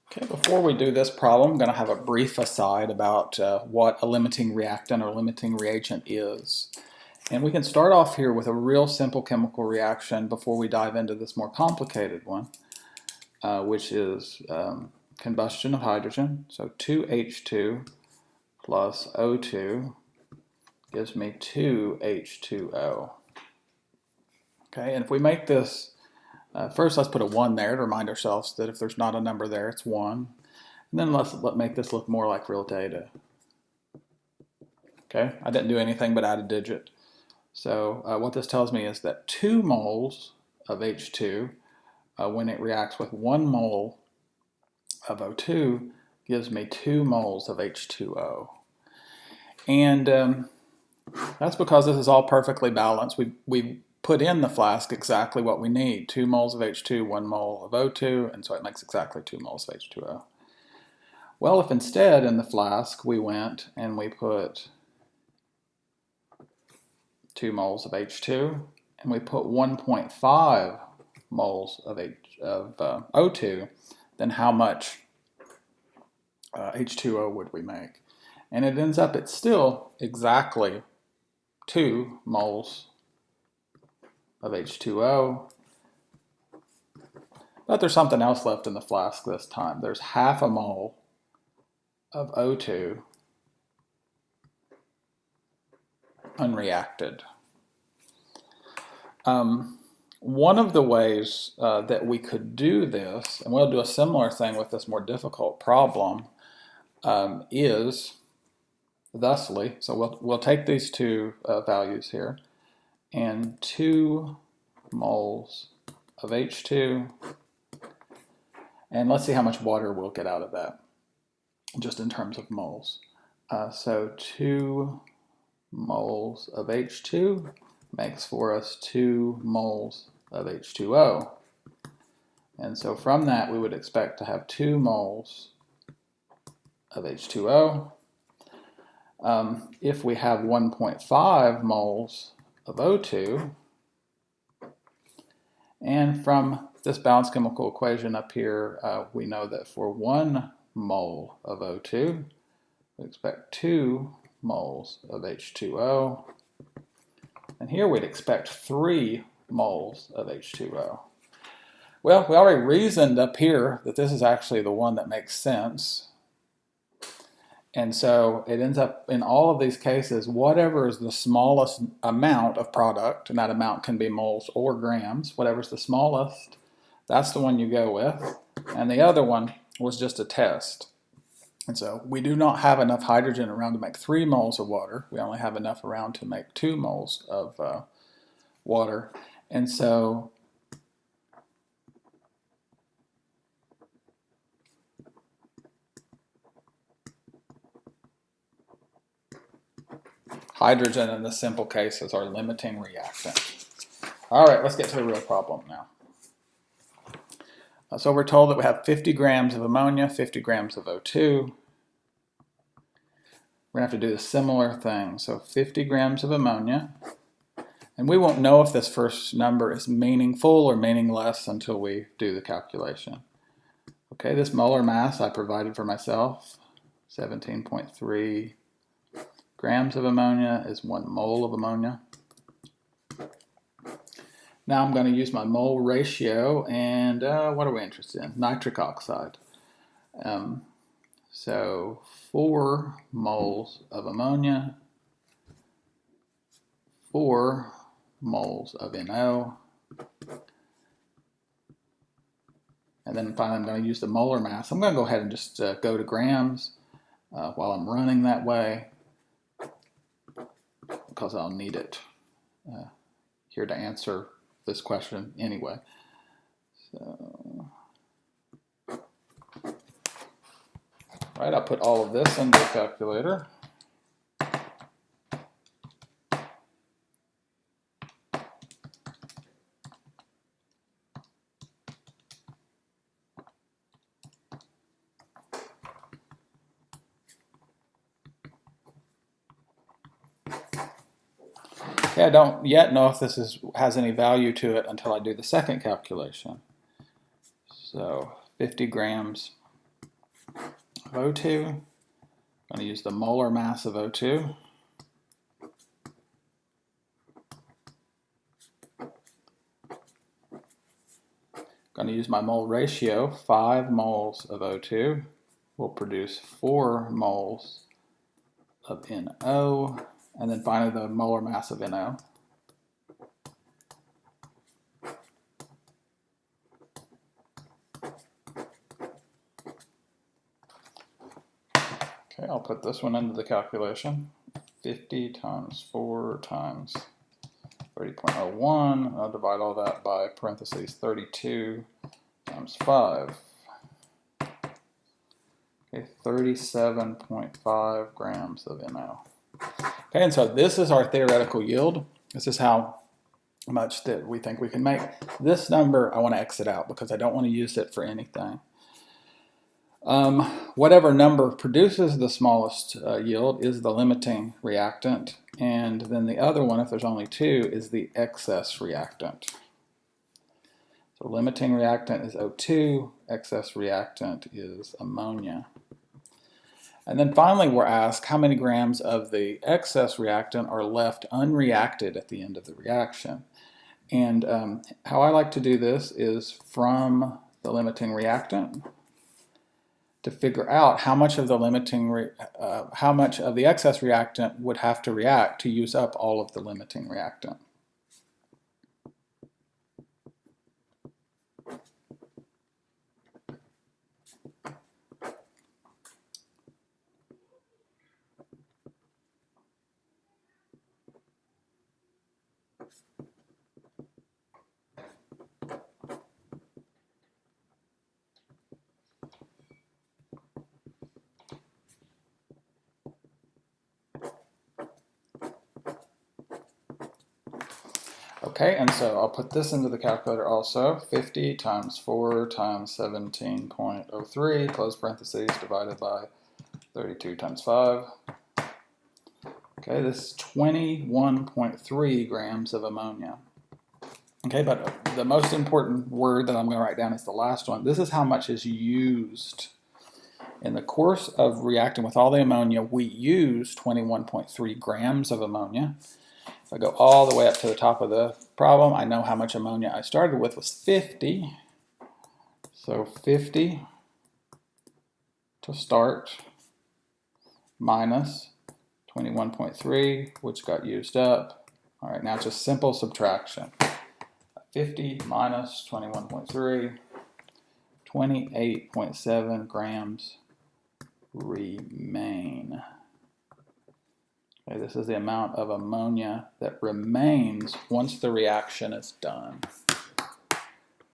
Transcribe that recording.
Okay, before we do this problem, I'm going to have a brief aside about what a limiting reactant or limiting reagent is. And we can start off here with a real simple chemical reaction before we dive into this more complicated one, which is combustion of hydrogen. So 2H2 plus O2 gives me 2H2O. Okay, and if we make this first, let's put a 1 there to remind ourselves that if there's not a number there, it's 1. And then let's make this look more like real data. Okay, I didn't do anything but add a digit. So what this tells me is that 2 moles of H2, when it reacts with 1 mole of O2, gives me 2 moles of H2O. And that's because this is all perfectly balanced. We put in the flask exactly what we need. 2 moles of H2, 1 mole of O2, and so it makes exactly 2 moles of H2O. Well, if instead in the flask we went and we put 2 moles of H2 and we put 1.5 moles of O2, then how much H2O would we make? And it ends up, it's still exactly 2 moles of H2O, but there's something else left in the flask this time. There's half a mole of O2 unreacted. One of the ways that we could do this, and we'll do a similar thing with this more difficult problem, is thusly, so we'll take these two values here, and 2 moles of H2, and let's see how much water we'll get out of that, just in terms of moles. So 2 moles of H2 makes for us 2 moles of H2O. And so from that we would expect to have 2 moles of H2O. If we have 1.5 moles of O2, and from this balanced chemical equation up here, we know that for 1 mole of O2, we expect 2 moles of H2O, and here we'd expect 3 moles of H2O. Well, we already reasoned up here that this is actually the one that makes sense. And so it ends up, in all of these cases, whatever is the smallest amount of product, and that amount can be moles or grams, whatever's the smallest, that's the one you go with. And the other one was just a test. And so we do not have enough hydrogen around to make 3 moles of water. We only have enough around to make 2 moles of water. And so hydrogen in the simple case is our limiting reactant. All right, let's get to the real problem now. So we're told that we have 50 grams of ammonia, 50 grams of O2. We're going to have to do a similar thing. So 50 grams of ammonia. And we won't know if this first number is meaningful or meaningless until we do the calculation. Okay, this molar mass I provided for myself, 17.3 grams of ammonia is 1 mole of ammonia. Now I'm going to use my mole ratio, and what are we interested in? Nitric oxide. So 4 moles of ammonia, 4 moles of NO, and then finally I'm going to use the molar mass. I'm going to go ahead and just go to grams while I'm running that way, because I'll need it here to answer this question anyway. So, right, I'll put all of this into the calculator. Okay, I don't yet know if this has any value to it until I do the second calculation. So 50 grams of O2. I'm going to use the molar mass of O2. Going to use my mole ratio. 5 moles of O2 will produce 4 moles of NO, and then finally the molar mass of NO. Okay, I'll put this one into the calculation. 50 times 4 times 30.01. I'll divide all that by parentheses 32 times 5. Okay, 37.5 grams of NO. Okay, and so this is our theoretical yield. This is how much that we think we can make. This number I want to exit out because I don't want to use it for anything. Whatever number produces the smallest yield is the limiting reactant, and then the other one, if there's only 2, is the excess reactant. So limiting reactant is O2, excess reactant is ammonia. And then finally we're asked how many grams of the excess reactant are left unreacted at the end of the reaction. And how I like to do this is from the limiting reactant to figure out how much of the how much of the excess reactant would have to react to use up all of the limiting reactant. Okay, and so I'll put this into the calculator also. 50 times 4 times 17.03, close parentheses, divided by 32 times 5. Okay, this is 21.3 grams of ammonia. Okay, but the most important word that I'm going to write down is the last one. This is how much is used. In the course of reacting with all the ammonia, we use 21.3 grams of ammonia. If I go all the way up to the top of the problem, I know how much ammonia I started with was 50. So 50 to start minus 21.3, which got used up. All right, now it's just simple subtraction. 50 minus 21.3, 28.7 grams remain. Okay, this is the amount of ammonia that remains once the reaction is done.